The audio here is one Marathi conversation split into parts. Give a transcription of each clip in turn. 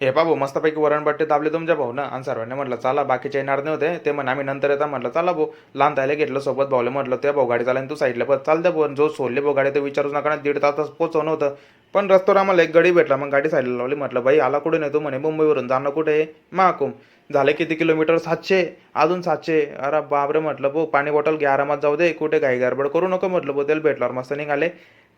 हे पहा भाऊ मस्तपैकी वरणबट्टे दाबले तुमच्या भाऊ ना आणि सर्वांनी म्हटलं चला बाकीचे येणार नव्हते ते म्हणे आम्ही नंतर येता म्हटलं चला भाऊ लहान तायला घेतलं सोबत भाऊला म्हटलं त्या भाऊ गाडी चालेल तू साईडला पण चालतं भाऊ जो सोडले भाऊ गाडी तर विचारूच नका ना 1.5 तास पोहोचवणं होतं. पण रस्त्यावर आम्हाला एक गाडी भेटला मग गाडी साईडला लावली म्हटलं भाई आला कुठे नाही तू म्हणे मुंबईवरून जाणं कुठे आहे महाकुम झाले किती किलोमीटर 700 अजून 700 अरे बापरे म्हटलं भाऊ पाणी बॉटल घ्या आरामात जाऊ दे कुठे घाई गडबड करू नको म्हटलं भाऊ त्याला भेटल्यावर मस्त निघाले.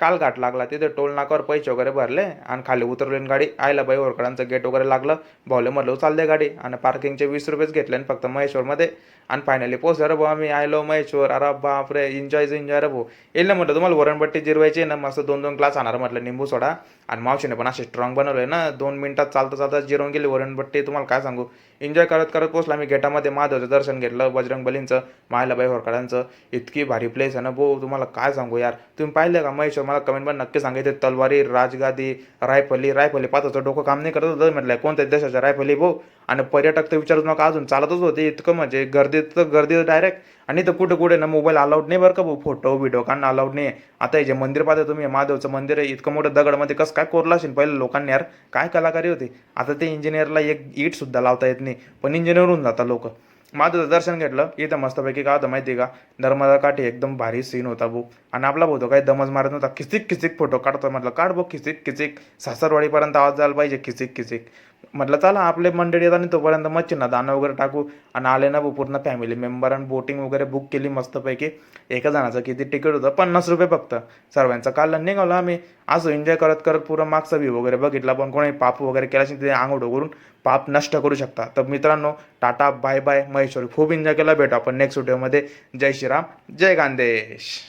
काल घाट लागला तिथे टोल नाकावर पैसे वगैरे भरले आणि खाली उतरले गाडी आयला बाई ओरकडांचं गेट वगैरे लागलं भाऊले म्हटलं चाल दे गाडी आणि पार्किंगचे 20 रुपयेच घेतले आणि फक्त महेश्वरमध्ये आणि फायनली पोहोचलो रे भाऊ आम्ही आयलो महेश्वर अरे बाप रे एन्जॉय रे भाऊ येईल ना म्हटलं तुम्हाला वरणपट्टी जिरवायची ना मस्त 2-2 ग्लास आणणार म्हटलं निंबू सोडा आणि मावशीने पण असे स्ट्रॉंग बनवले ना 2 मिनिटात चालता चालता जिरवून गेली वरणपट्टी तुम्हाला काय सांगू. एन्जॉय करत करत पोहोचलो आम्ही गेटामध्ये महादेवचं दर्शन घेतलं बजरंग बलींचं मायलाबाई होरकडांचं इतकी भारी प्लेस आहे ना भाऊ तुम्हाला काय सांगू यार. तुम्ही पाहिलं का महेश्वर मला कमेंट पण नक्की सांगितले तलवारी राजगादी रायफली पाहत होतं डोकं काम नाही करत होतं म्हटलं कोणत्या देशाच्या रायफली भाऊ आणि पर्यटक तर विचारूच नका अजून चालतच होते इतकं म्हणजे गर्दी डायरेक्ट आणि तर कुठे कुठे ना मोबाईल अलाउड नाही बरं का भाऊ फोटो व्हिडिओ काढणं अलाउड नाही. आता हे जे मंदिर पाहता तुम्ही महादेवचं मंदिर आहे इतकं मोठं दगडमध्ये कसं काय कोरलं असेल पहिले लोकांनी यार काय कलाकारी होती. आता ते इंजिनियरला एक ईट सुद्धा लावता येत नाही पण इंजिनियर होऊन जातात लोक. महादेवचं दर्शन घेतलं इथं मस्तपैकी काय होतं माहिती का नर्मदा काठी एकदम भारी सीन होता भाऊ आणि आपला भाऊ तो काही दमच मारत नव्हता खिचिक फोटो काढतो म्हटलं काढ भाऊ खिचिक सासरवाडीपर्यंत आवाज जायला पाहिजे खिचिक म्हटलं चला आपले मंडळी येतात आणि तोपर्यंत मच्छींना दाणं वगैरे टाकू आणि आले ना भाऊ पूर्ण फॅमिली मेंबर आणि बोटिंग वगैरे बुक केली मस्तपैकी. एका जणाचं किती तिकीट होतं 50 रुपये फक्त सर्वांचं काल निघालो आम्ही असं एन्जॉय करत करत पुरं मागचा व्ह्यू वगैरे बघितला पण कोणी पाप वगैरे केला असेल ते आंघोळ करून पाप नष्ट करू शकता. तर मित्रांनो टाटा बाय बाय महेश्वरी खूप एन्जॉय केला भेटू आपण नेक्स्ट व्हिडिओमध्ये. जय श्रीराम जय गांधेश.